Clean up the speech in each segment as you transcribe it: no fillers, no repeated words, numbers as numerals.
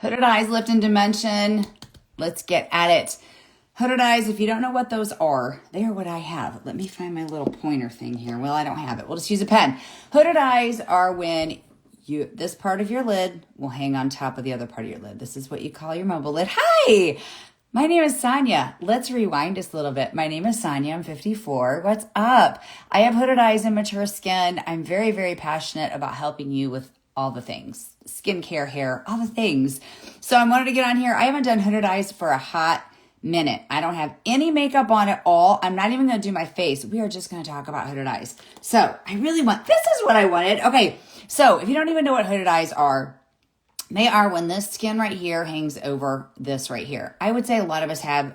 Hooded eyes, lift in dimension. Let's get at it. Hooded eyes, if you don't know what those are, they are what I have. Let me find my little pointer thing here. Well, I don't have it. We'll just use a pen. Hooded eyes are when this part of your lid will hang on top of the other part of your lid. This is what you call your mobile lid. Hi, my name is Sonia. Let's rewind just a little bit. My name is Sonia. I'm 54. What's up? I have hooded eyes and mature skin. I'm very, very passionate about helping you with all the things, skincare, hair, all the things. So I wanted to get on here. I haven't done hooded eyes for a hot minute. I don't have any makeup on at all. I'm not even going to do my face. We are just going to talk about hooded eyes. So I really this is what I wanted. Okay. So if you don't even know what hooded eyes are, they are when this skin right here hangs over this right here. I would say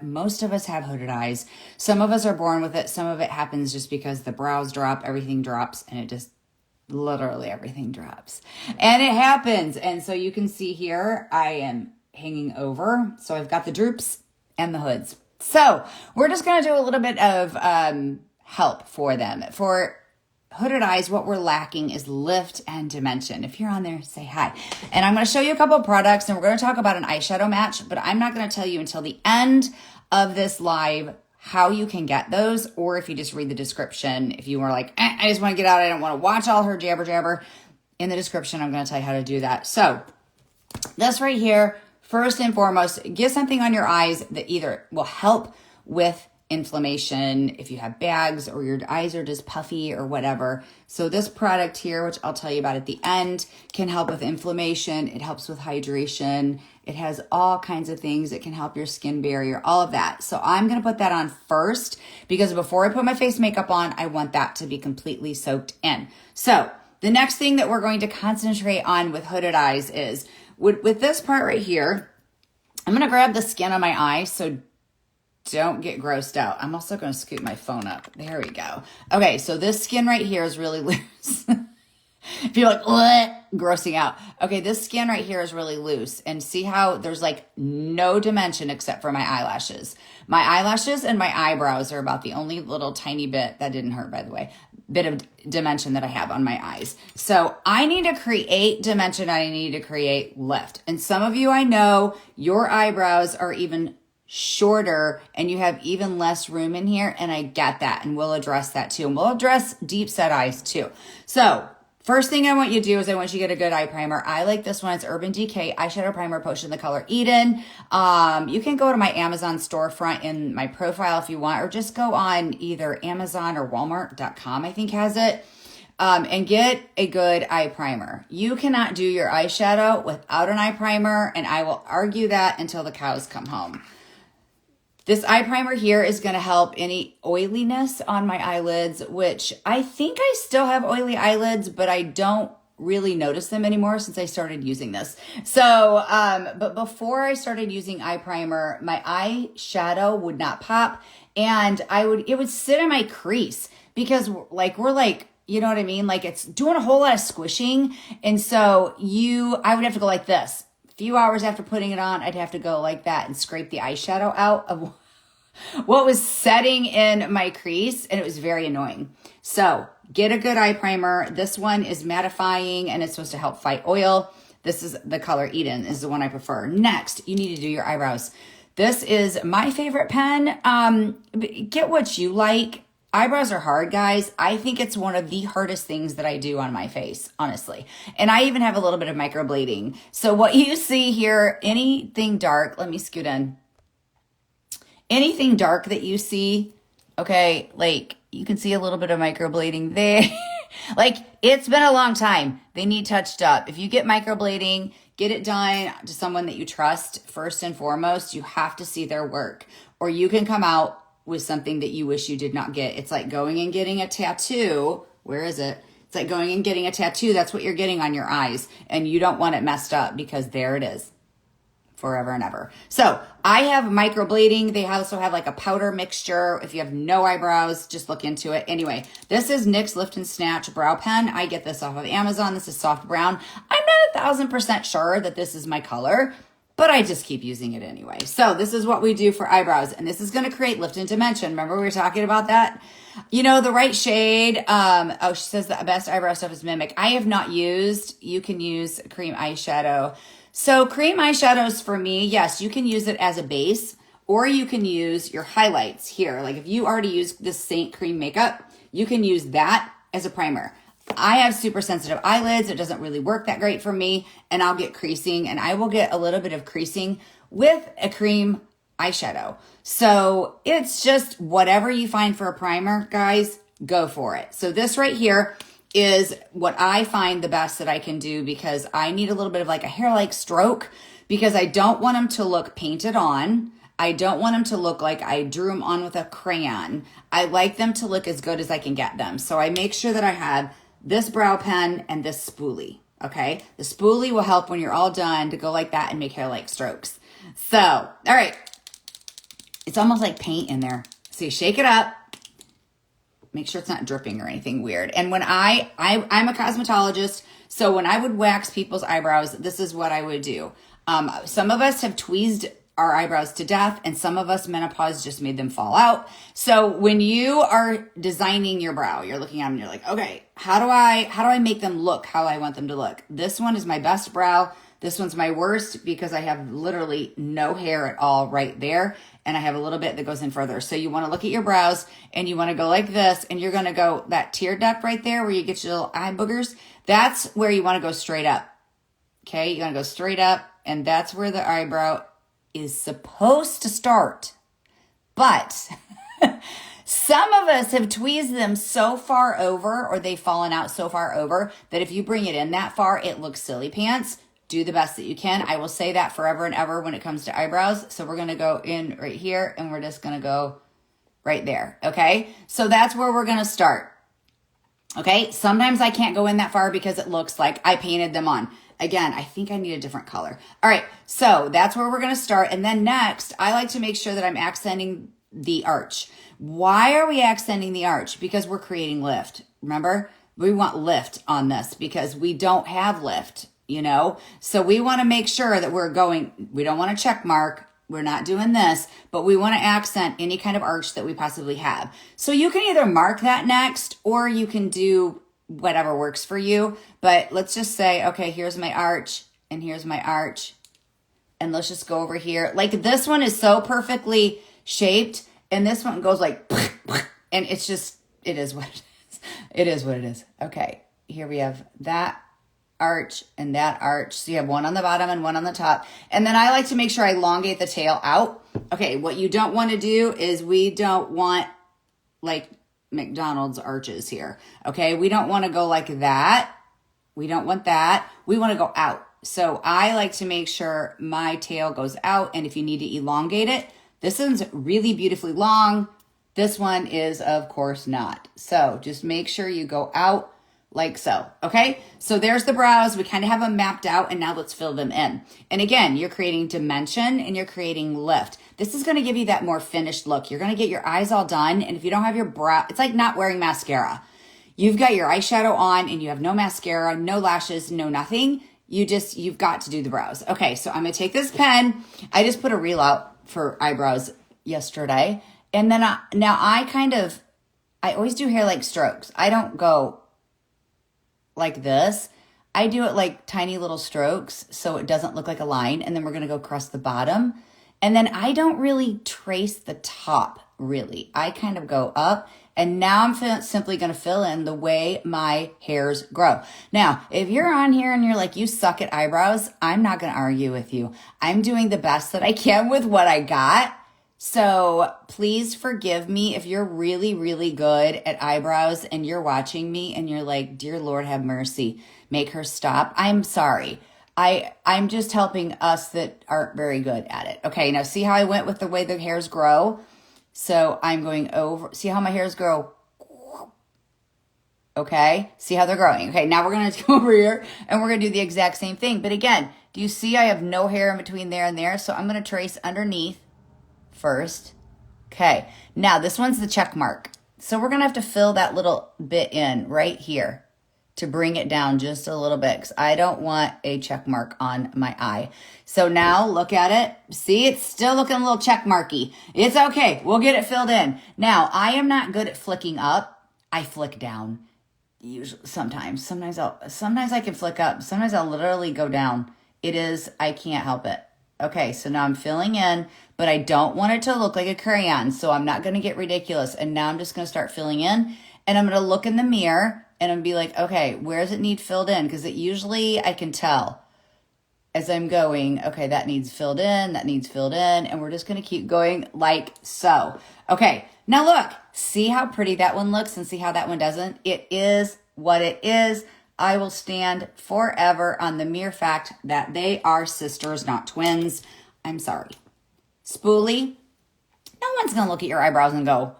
most of us have hooded eyes. Some of us are born with it. Some of it happens just because the brows drop, everything drops, and it just literally everything drops. And it happens. And so you can see here, I am hanging over. So I've got the droops and the hoods. So we're just going to do a little bit of help for them. For hooded eyes, what we're lacking is lift and dimension. If you're on there, say hi. And I'm going to show you a couple of products, and we're going to talk about an eyeshadow match, but I'm not going to tell you until the end of this live how you can get those, or if you just read the description. If you were like, I just want to get out, I don't want to watch all her jabber, in the description, I'm going to tell you how to do that. So this right here, first and foremost, get something on your eyes that either will help with inflammation if you have bags or your eyes are just puffy or whatever. So this product here, which I'll tell you about at the end, can help with inflammation. It helps with hydration. It has all kinds of things. It can help your skin barrier, all of that. So I'm going to put that on first because before I put my face makeup on, I want that to be completely soaked in. So the next thing that we're going to concentrate on with hooded eyes is with this part right here, I'm going to grab the skin on my eye. So don't get grossed out. I'm also going to scoot my phone up. There we go. Okay, so this skin right here is really loose. If you're like, what? Grossing out. Okay, this skin right here is really loose. And see how there's like no dimension except for my eyelashes. My eyelashes and my eyebrows are about the only little tiny bit, that didn't hurt by the way, bit of dimension that I have on my eyes. So I need to create dimension. I need to create lift. And some of you, I know your eyebrows are even shorter and you have even less room in here, and I get that, and we'll address that too, and we'll address deep set eyes too. So first thing I want you to do is I want you to get a good eye primer. I like this one. It's Urban Decay Eyeshadow Primer Potion in the color Eden. You can go to my Amazon storefront in my profile if you want, or just go on either Amazon or Walmart.com, I think has it. And get a good eye primer. You cannot do your eyeshadow without an eye primer, and I will argue that until the cows come home. This eye primer here is going to help any oiliness on my eyelids, which I think I still have oily eyelids, but I don't really notice them anymore since I started using this. So, but before I started using eye primer, my eyeshadow would not pop, and it would sit in my crease because we're like, you know what I mean? Like it's doing a whole lot of squishing. And so I would have to go like this. Few hours after putting it on, I'd have to go like that and scrape the eyeshadow out of what was setting in my crease, and it was very annoying. So get a good eye primer. This one is mattifying and it's supposed to help fight oil. This is the color Eden, is the one I prefer. Next, you need to do your eyebrows. This is my favorite pen. Get what you like. Eyebrows are hard, guys. I think it's one of the hardest things that I do on my face, honestly. And I even have a little bit of microblading. So what you see here, anything dark, let me scoot in. Anything dark that you see, okay, like you can see a little bit of microblading there. Like it's been a long time. They need touched up. If you get microblading, get it done to someone that you trust. First and foremost, you have to see their work, or you can come out with something that you wish you did not get. It's like going and getting a tattoo. Where is it? It's like going and getting a tattoo. That's what you're getting on your eyes. And you don't want it messed up because there it is forever and ever. So I have microblading. They also have like a powder mixture. If you have no eyebrows, just look into it. Anyway, this is NYX Lift and Snatch Brow Pen. I get this off of Amazon. This is soft brown. I'm not 1,000% sure that this is my color, but I just keep using it anyway. So this is what we do for eyebrows, and this is going to create lift and dimension. Remember we were talking about that? You know, the right shade. She says the best eyebrow stuff is Mimic. I have not used. You can use cream eyeshadow. So cream eyeshadows for me, yes, you can use it as a base or you can use your highlights here. Like if you already use this Saint Cream makeup, you can use that as a primer. I have super sensitive eyelids. It doesn't really work that great for me, and I'll get creasing, and I will get a little bit of creasing with a cream eyeshadow. So it's just whatever you find for a primer, guys, go for it. So this right here is what I find the best that I can do because I need a little bit of like a hair-like stroke because I don't want them to look painted on. I don't want them to look like I drew them on with a crayon. I like them to look as good as I can get them. So I make sure that I have this brow pen and this spoolie, okay? The spoolie will help when you're all done to go like that and make hair-like strokes. So, all right. It's almost like paint in there. So you shake it up. Make sure it's not dripping or anything weird. And when I'm a cosmetologist, so when I would wax people's eyebrows, this is what I would do. Some of us have tweezed our eyebrows to death, and some of us menopause just made them fall out. So when you are designing your brow, you're looking at them and you're like, okay, how do I make them look how I want them to look? This one is my best brow. This one's my worst because I have literally no hair at all right there. And I have a little bit that goes in further. So you want to look at your brows and you want to go like this, and you're going to go that tear duct right there where you get your little eye boogers. That's where you want to go straight up. Okay. You want to go straight up, and that's where the eyebrow is supposed to start. But some of us have tweezed them so far over, or they've fallen out so far over, that if you bring it in that far, it looks silly pants. Do the best that you can. I will say that forever and ever when it comes to eyebrows. So we're going to go in right here, and we're just going to go right there. Okay. So that's where we're going to start. Okay. Sometimes I can't go in that far because it looks like I painted them on. Again, I think I need a different color. All right, so that's where we're going to start. And then next, I like to make sure that I'm accenting the arch. Why are we accenting the arch? Because we're creating lift. Remember, we want lift on this because we don't have lift, you know? So we want to make sure that we're going, we don't want a check mark. We're not doing this, but we want to accent any kind of arch that we possibly have. So you can either mark that next, or you can do whatever works for you. But let's just say, okay, here's my arch and here's my arch. And let's just go over here. Like this one is so perfectly shaped, and this one goes like, and it's just, it is what it is. It is what it is. Okay, here we have that arch and that arch. So you have one on the bottom and one on the top. And then I like to make sure I elongate the tail out. Okay, what you don't want to do is we don't want like McDonald's arches here. Okay, we don't want to go like that. We don't want that. We want to go out. So I like to make sure my tail goes out, and if you need to elongate it, this one's really beautifully long. This one is, of course, not. So just make sure you go out like so. Okay, so there's the brows. We kind of have them mapped out, and now let's fill them in. And again, you're creating dimension and you're creating lift. This is going to give you that more finished look. You're going to get your eyes all done, and if you don't have your brow, it's like not wearing mascara. You've got your eyeshadow on and you have no mascara, no lashes, no nothing. You've got to do the brows. Okay, so I'm going to take this pen. I just put a reel out for eyebrows yesterday. And then I always do hair like strokes. I don't go like this. I do it like tiny little strokes so it doesn't look like a line. And then we're going to go across the bottom. And then I don't really trace the top, really. I kind of go up. And now I'm simply going to fill in the way my hairs grow. Now, if you're on here and you're like, you suck at eyebrows, I'm not going to argue with you. I'm doing the best that I can with what I got. So please forgive me if you're really, really good at eyebrows and you're watching me and you're like, dear Lord, have mercy. Make her stop. I'm sorry. I'm just helping us that aren't very good at it. Okay, now see how I went with the way the hairs grow? So I'm going over, see how my hairs grow? Okay, see how they're growing. Okay, now we're going to go over here and we're going to do the exact same thing. But again, do you see I have no hair in between there and there? So I'm going to trace underneath first. Okay, now this one's the check mark. So we're going to have to fill that little bit in right here to bring it down just a little bit because I don't want a check mark on my eye. So now look at it. See, it's still looking a little check marky. It's okay. We'll get it filled in. Now, I am not good at flicking up. I flick down. Usually, sometimes I can flick up. Sometimes I'll literally go down It is, I can't help it. Okay, so now I'm filling in, but I don't want it to look like a crayon, so I'm not going to get ridiculous. And now I'm just going to start filling in, and I'm going to look in the mirror, and I'm going to be like, okay, where does it need filled in? Because it usually, I can tell as I'm going, okay, that needs filled in, that needs filled in, and we're just going to keep going like so. Okay, now look, see how pretty that one looks and see how that one doesn't? It is what it is. I will stand forever on the mere fact that they are sisters, not twins. I'm sorry. Spoolie, no one's going to look at your eyebrows and go,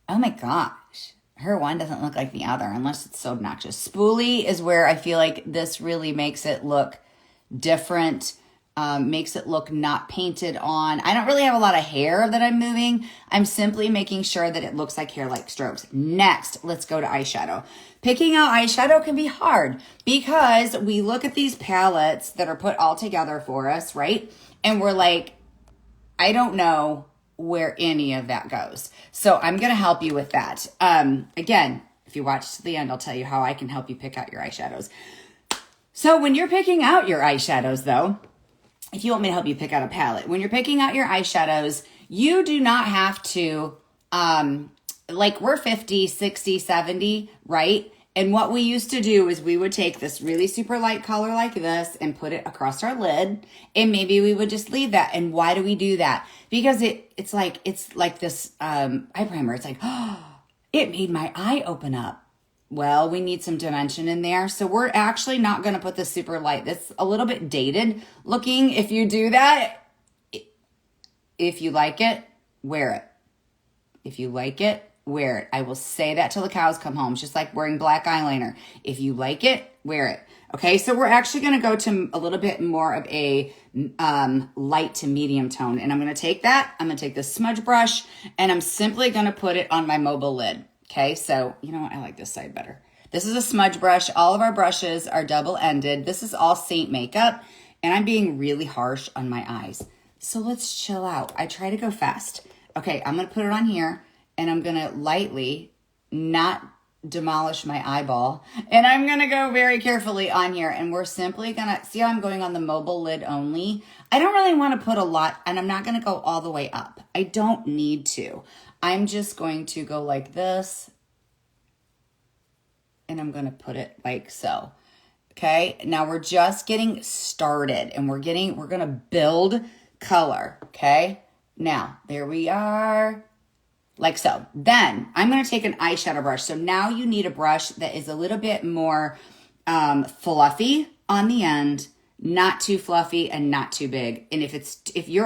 oh my gosh, her one doesn't look like the other unless it's so obnoxious. Spoolie is where I feel like this really makes it look different, makes it look not painted on. I don't really have a lot of hair that I'm moving. I'm simply making sure that it looks like hair-like strokes. Next, let's go to eyeshadow. Picking out eyeshadow can be hard because we look at these palettes that are put all together for us, right? And we're like, I don't know where any of that goes. So I'm going to help you with that. Again, if you watch to the end, I'll tell you how I can help you pick out your eyeshadows. So when you're picking out your eyeshadows, though, if you want me to help you pick out a palette, when you're picking out your eyeshadows, you do not have to, like we're 50, 60, 70, right? And what we used to do is we would take this really super light color like this and put it across our lid, and maybe we would just leave that. And why do we do that? Because it's like this eye primer. It's like, oh, it made my eye open up. Well, we need some dimension in there. So we're actually not going to put this super light. That's a little bit dated looking. If you do that, if you like it, wear it. If you like it, wear it. I will say that till the cows come home. It's just like wearing black eyeliner. If you like it, wear it. Okay, so we're actually going to go to a little bit more of a light to medium tone. And I'm going to take that. I'm going to take this smudge brush, and I'm simply going to put it on my mobile lid. Okay, so you know what? I like this side better. This is a smudge brush. All of our brushes are double-ended. This is all Saint makeup, and I'm being really harsh on my eyes. So let's chill out. I try to go fast. Okay, I'm going to put it on here, and I'm going to lightly not demolish my eyeball, and I'm going to go very carefully on here, and we're simply going to, see how I'm going on the mobile lid only? I don't really want to put a lot, and I'm not going to go all the way up. I don't need to. I'm just going to go like this, and I'm going to put it like so. Okay, now we're just getting started, and we're going to build color. Okay, now there we are, like so. Then I'm going to take an eyeshadow brush. So now you need a brush that is a little bit more fluffy on the end, not too fluffy and not too big. And if you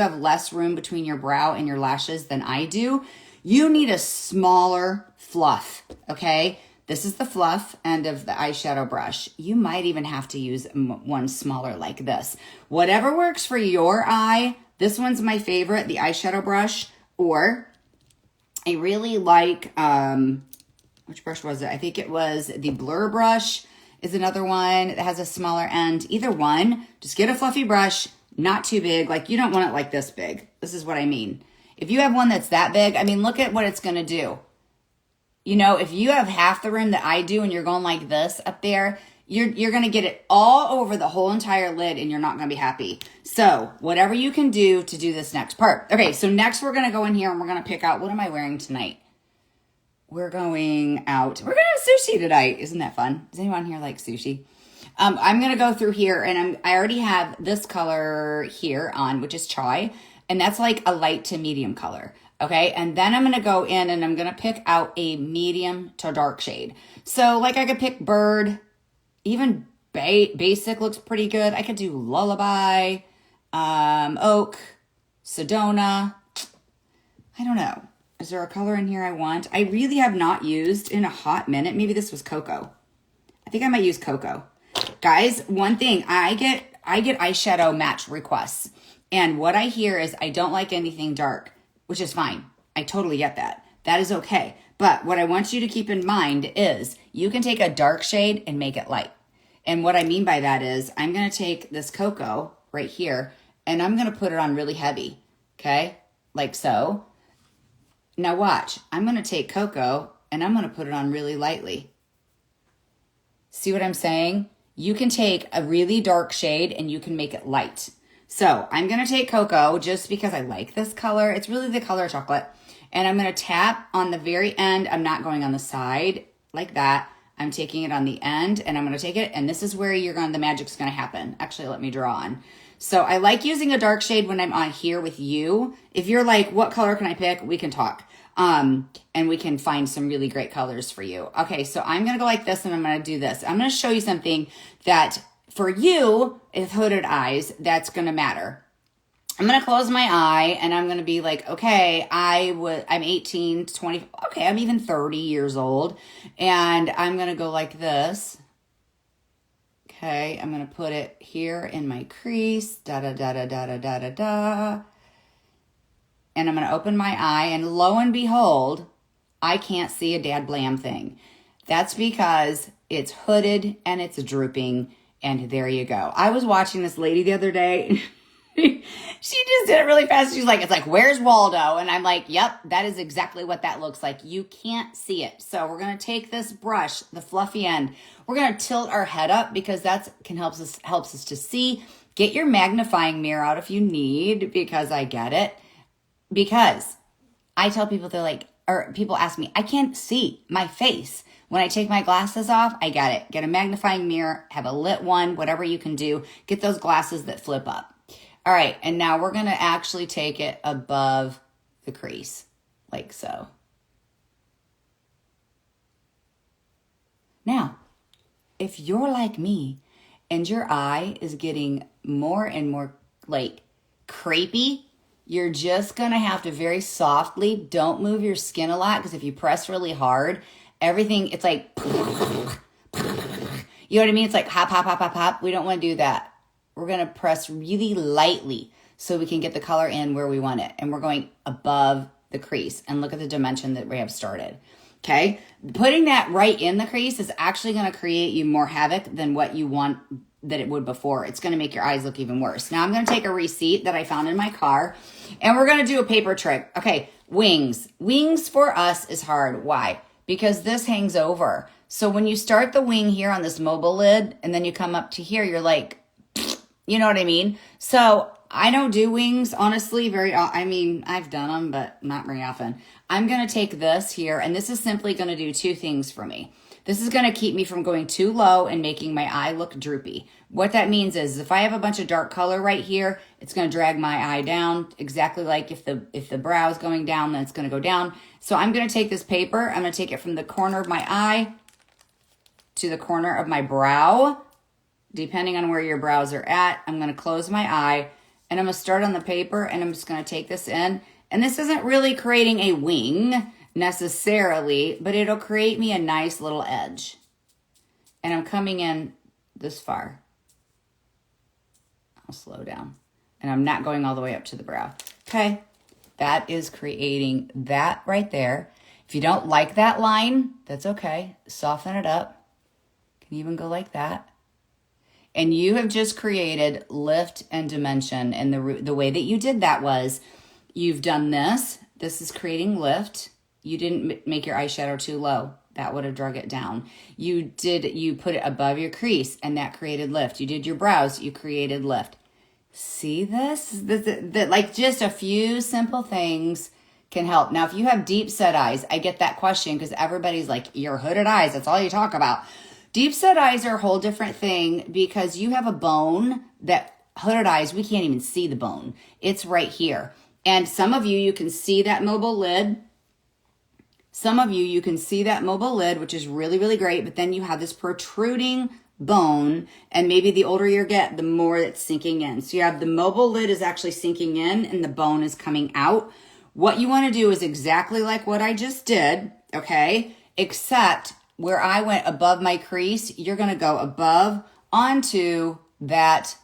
have less room between your brow and your lashes than I do, you need a smaller fluff, okay? This is the fluff end of the eyeshadow brush. You might even have to use one smaller like this. Whatever works for your eye. This one's my favorite, the eyeshadow brush, or I really like, which brush was it? I think it was the Blur brush is another one that has a smaller end. Either one, just get a fluffy brush, not too big. Like you don't want it like this big. This is what I mean. If you have one that's that big, I mean, look at what it's going to do. You know, if you have half the room that I do and you're going like this up there, you're going to get it all over the whole entire lid and you're not going to be happy. So whatever you can do to do this next part. Okay, so next we're going to go in here and we're going to pick out, what am I wearing tonight? We're going out. We're going to have sushi tonight. Isn't that fun? Does anyone here like sushi? I'm going to go through here, and I already have this color here on, which is chai, and that's like a light to medium color. Okay, and then I'm going to go in and I'm going to pick out a medium to dark shade. So like I could pick Bird, even Basic looks pretty good. I could do Lullaby, Oak, Sedona. I don't know. Is there a color in here I want? I really have not used in a hot minute. Maybe this was Coco. I think I might use Coco. Guys, one thing, I get eyeshadow match requests. And what I hear is I don't like anything dark, which is fine. I totally get that. That is okay. But what I want you to keep in mind is you can take a dark shade and make it light. And what I mean by that is I'm going to take this Coco right here and I'm going to put it on really heavy. Okay? Like so. Now watch, I'm going to take Coco and I'm going to put it on really lightly. See what I'm saying? you can take a really dark shade and you can make it light. So I'm going to take Coco just because I like this color. It's really the color chocolate. And I'm going to tap on the very end. I'm not going on the side like that. I'm taking it on the end and I'm going to take it. And this is where the magic's going to happen. Actually, let me draw on. So I like using a dark shade when I'm on here with you. If you're like, what color can I pick? We can talk. And we can find some really great colors for you. Okay, so I'm going to go like this and I'm going to do this. I'm going to show you something that for you, with hooded eyes, that's going to matter. I'm going to close my eye and I'm going to be like, okay, I'm 18, 20, okay, I'm even 30 years old. And I'm going to go like this. Okay, I'm going to put it here in my crease, da-da-da-da-da-da-da-da. And I'm going to open my eye, and lo and behold, I can't see a dad blam thing. That's because it's hooded and it's drooping, and there you go. I was watching this lady the other day. She just did it really fast. She's like, it's like, where's Waldo? And I'm like, yep, that is exactly what that looks like. You can't see it. So we're going to take this brush, the fluffy end. We're going to tilt our head up because that helps us to see. Get your magnifying mirror out if you need, because I get it. Because I tell people, they're like, or people ask me, I can't see my face. When I take my glasses off, I get it. Get a magnifying mirror, have a lit one, whatever you can do. Get those glasses that flip up. All right, and now we're going to actually take it above the crease, like so. Now, if you're like me and your eye is getting more and more like crepey, you're just going to have to very softly, don't move your skin a lot, because if you press really hard, everything, it's like, you know what I mean? It's like hop, hop, hop, hop, hop. We don't want to do that. We're going to press really lightly so we can get the color in where we want it. And we're going above the crease. And look at the dimension that we have started. Okay? Putting that right in the crease is actually going to create you more havoc than what you want that it would before. It's going to make your eyes look even worse. Now I'm going to take a receipt that I found in my car. And we're going to do a paper trick. Okay, wings. Wings for us is hard. Why? Because this hangs over. So when you start the wing here on this mobile lid, and then you come up to here, you're like, you know what I mean? So I don't do wings, honestly, I've done them, but not very often. I'm going to take this here, and this is simply going to do two things for me. This is going to keep me from going too low and making my eye look droopy. What that means is if I have a bunch of dark color right here, it's going to drag my eye down, exactly like if the brow is going down, then it's going to go down. So I'm going to take this paper, I'm going to take it from the corner of my eye to the corner of my brow. Depending on where your brows are at, I'm going to close my eye and I'm going to start on the paper and I'm just going to take this in. And this isn't really creating a wing necessarily, but it'll create me a nice little edge. And I'm coming in this far. I'll slow down. And I'm not going all the way up to the brow. Okay, that is creating that right there. If you don't like that line, that's okay. Soften it up. Can even go like that. And you have just created lift and dimension. And the way that you did that was you've done this. This is creating lift. You didn't make your eyeshadow too low. That would have drug it down. You put it above your crease and that created lift. You did your brows. You created lift. See this? Like just a few simple things can help. Now, if you have deep set eyes, I get that question because everybody's like, your hooded eyes, that's all you talk about. Deep set eyes are a whole different thing because you have a bone that hooded eyes, we can't even see the bone. It's right here. And some of you can see that mobile lid. Some of you can see that mobile lid, which is really, really great. But then you have this protruding bone. And maybe the older you get, the more it's sinking in. So you have the mobile lid is actually sinking in and the bone is coming out. What you want to do is exactly like what I just did, okay? Except where I went above my crease, you're going to go above onto that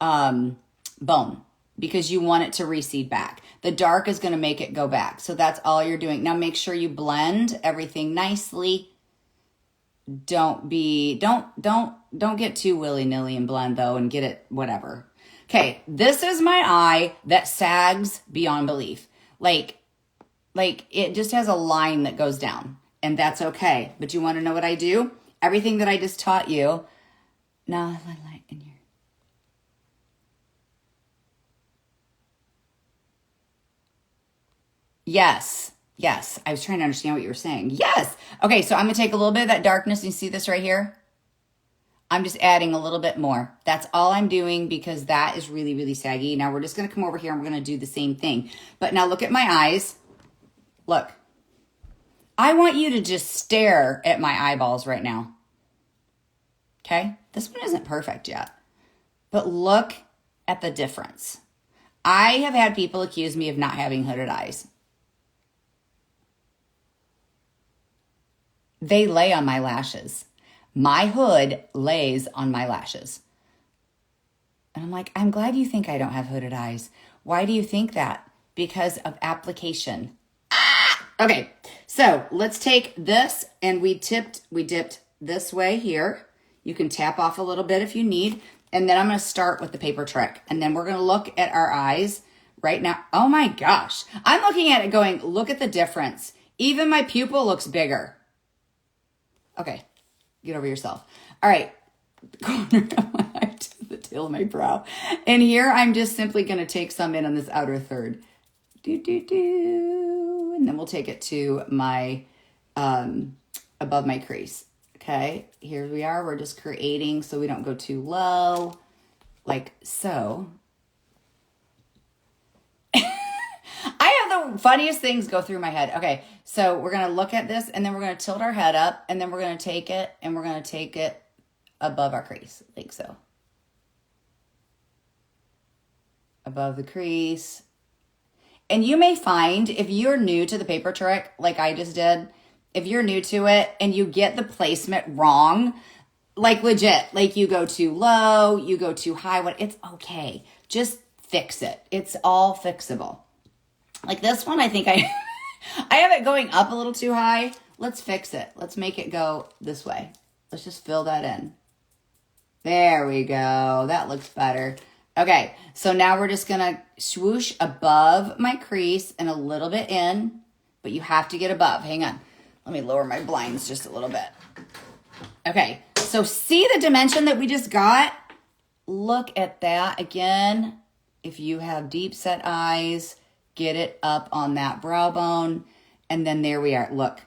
bone because you want it to recede back. The dark is going to make it go back. So that's all you're doing. Now make sure you blend everything nicely. Don't get too willy-nilly and blend though and get it whatever. Okay, this is my eye that sags beyond belief. Like it just has a line that goes down. And that's okay. But you want to know what I do? Everything that I just taught you, No, light in here. Yes. Yes. I was trying to understand what you were saying. Yes. Okay, so I'm going to take a little bit of that darkness. You see this right here? I'm just adding a little bit more. That's all I'm doing because that is really, really saggy. Now we're just going to come over here and we're going to do the same thing. But now look at my eyes. Look. I want you to just stare at my eyeballs right now. Okay? This one isn't perfect yet. But look at the difference. I have had people accuse me of not having hooded eyes. They lay on my lashes. My hood lays on my lashes. And I'm like, I'm glad you think I don't have hooded eyes. Why do you think that? Because of application. Okay, so let's take this and we dipped this way here. You can tap off a little bit if you need. And then I'm going to start with the paper trick. And then we're going to look at our eyes right now. Oh my gosh. I'm looking at it going, look at the difference. Even my pupil looks bigger. Okay, get over yourself. All right, corner of my eye to the tail of my brow. And here I'm just simply going to take some in on this outer third. And then we'll take it to my, above my crease. Okay, here we are. We're just creating so we don't go too low, like so. I have the funniest things go through my head. Okay, so we're going to look at this, and then we're going to tilt our head up, and then we're going to take it, and we're going to take it above our crease, like so. Above the crease. And you may find, if you're new to the paper trick, like I just did, if you're new to it and you get the placement wrong, like legit, like you go too low, you go too high, it's okay. Just fix it. It's all fixable. Like this one, I think I have it going up a little too high. Let's fix it. Let's make it go this way. Let's just fill that in. There we go. That looks better. Okay, so now we're just going to swoosh above my crease and a little bit in, but you have to get above. Hang on. Let me lower my blinds just a little bit. Okay, so see the dimension that we just got? Look at that. Again, if you have deep set eyes, get it up on that brow bone. And then there we are. Look.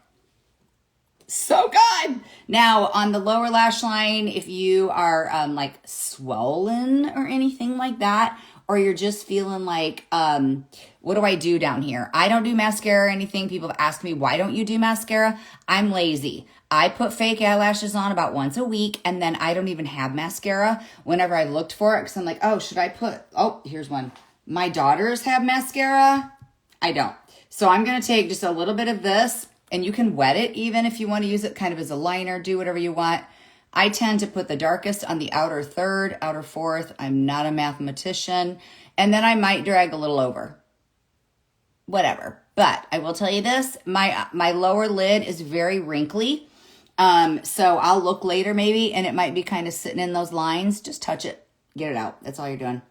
So good. Now on the lower lash line, if you are like swollen or anything like that, or you're just feeling like, what do I do down here? I don't do mascara or anything. People have asked me, why don't you do mascara? I'm lazy. I put fake eyelashes on about once a week, and then I don't even have mascara whenever I looked for it, because I'm like, oh, should I put, oh, here's one. My daughters have mascara. I don't. So I'm going to take just a little bit of this, and you can wet it even if you want to use it kind of as a liner, do whatever you want. I tend to put the darkest on the outer third, outer fourth. I'm not a mathematician. And then I might drag a little over. Whatever. But I will tell you this, my lower lid is very wrinkly. So I'll look later maybe, and it might be kind of sitting in those lines. Just touch it, get it out. That's all you're doing.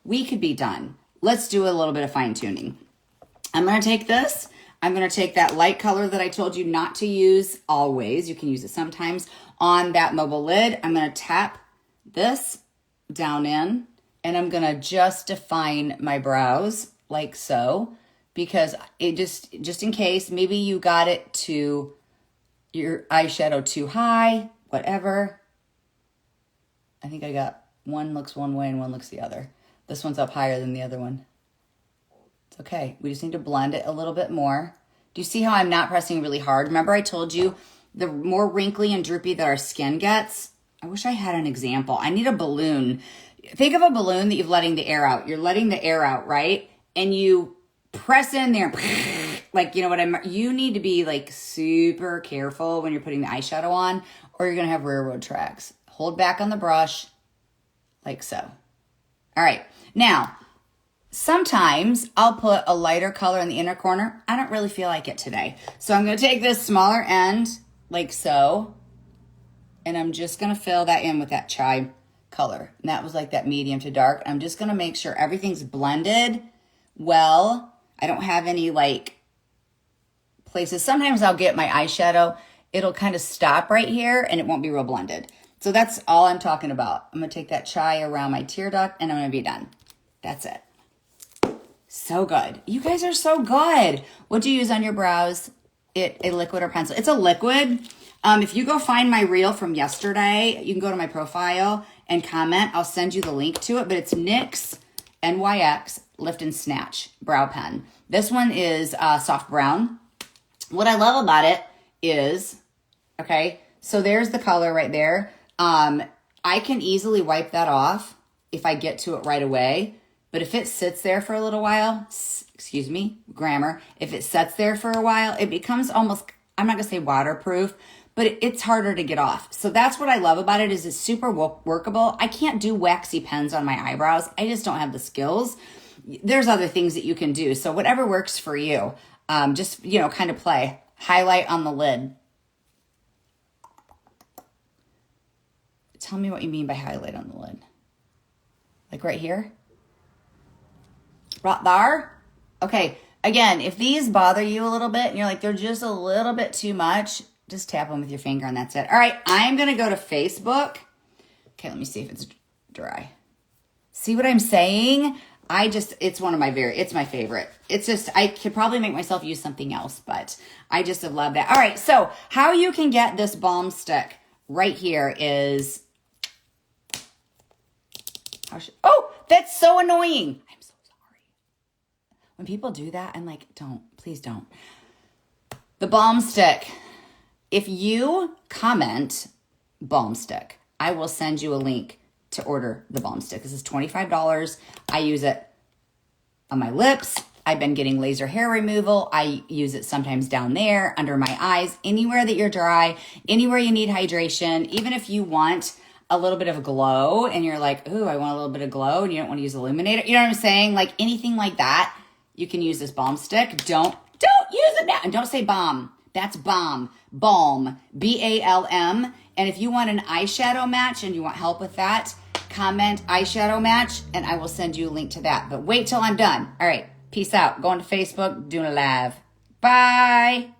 We could be done. Let's do a little bit of fine tuning. I'm going to take this. I'm going to take that light color that I told you not to use always. You can use it sometimes on that mobile lid. I'm going to tap this down in, and I'm going to just define my brows like so, because it just in case, maybe you got it to your eyeshadow too high, whatever. I think I got one looks one way and one looks the other. This one's up higher than the other one. It's okay. We just need to blend it a little bit more. Do you see how I'm not pressing really hard? Remember I told you the more wrinkly and droopy that our skin gets? I wish I had an example. I need a balloon. Think of a balloon that you're letting the air out. You're letting the air out, right? And you press in there, like, you know what you need to be like super careful when you're putting the eyeshadow on, or you're going to have railroad tracks. Hold back on the brush like so. All right. Now, sometimes I'll put a lighter color in the inner corner. I don't really feel like it today. So I'm going to take this smaller end like so, and I'm just going to fill that in with that chai color. And that was like that medium to dark. I'm just going to make sure everything's blended well. I don't have any like places. Sometimes I'll get my eyeshadow. It'll kind of stop right here and it won't be real blended. So that's all I'm talking about. I'm going to take that chai around my tear duct and I'm going to be done. That's it. So good. You guys are so good. What do you use on your brows? A liquid or pencil? It's a liquid. If you go find my reel from yesterday, you can go to my profile and comment. I'll send you the link to it, but it's NYX NYX Lift and Snatch Brow Pen. This one is soft brown. What I love about it is, okay, so there's the color right there. I can easily wipe that off if I get to it right away. But if it sits there for a little while, excuse me, grammar, if it sits there for a while, it becomes almost, I'm not going to say waterproof, but it's harder to get off. So that's what I love about it is it's super workable. I can't do waxy pens on my eyebrows. I just don't have the skills. There's other things that you can do. So whatever works for you, just, you know, kind of play. Highlight on the lid. Tell me what you mean by highlight on the lid. Like right here? Right there? Okay, again, if these bother you a little bit and you're like, they're just a little bit too much, just tap them with your finger and that's it. All right, I'm going to go to Facebook. Okay, let me see if it's dry. See what I'm saying? It's one of my it's my favorite. It's just, I could probably make myself use something else, but I just have loved that. All right, so how you can get this balm stick right here is, oh, that's so annoying. I'm so sorry. When people do that, I'm like, please don't. The balm stick. If you comment balm stick, I will send you a link to order the balm stick. This is $25. I use it on my lips. I've been getting laser hair removal. I use it sometimes down there, under my eyes, anywhere that you're dry, anywhere you need hydration, even if you want a little bit of a glow and you're like, ooh, I want a little bit of glow and you don't want to use illuminator. You know what I'm saying? Like anything like that, you can use this balm stick. Don't use it now. And don't say balm. That's balm. Balm. BALM. And if you want an eyeshadow match and you want help with that, comment eyeshadow match and I will send you a link to that. But wait till I'm done. All right. Peace out. Going to Facebook, doing a live. Bye.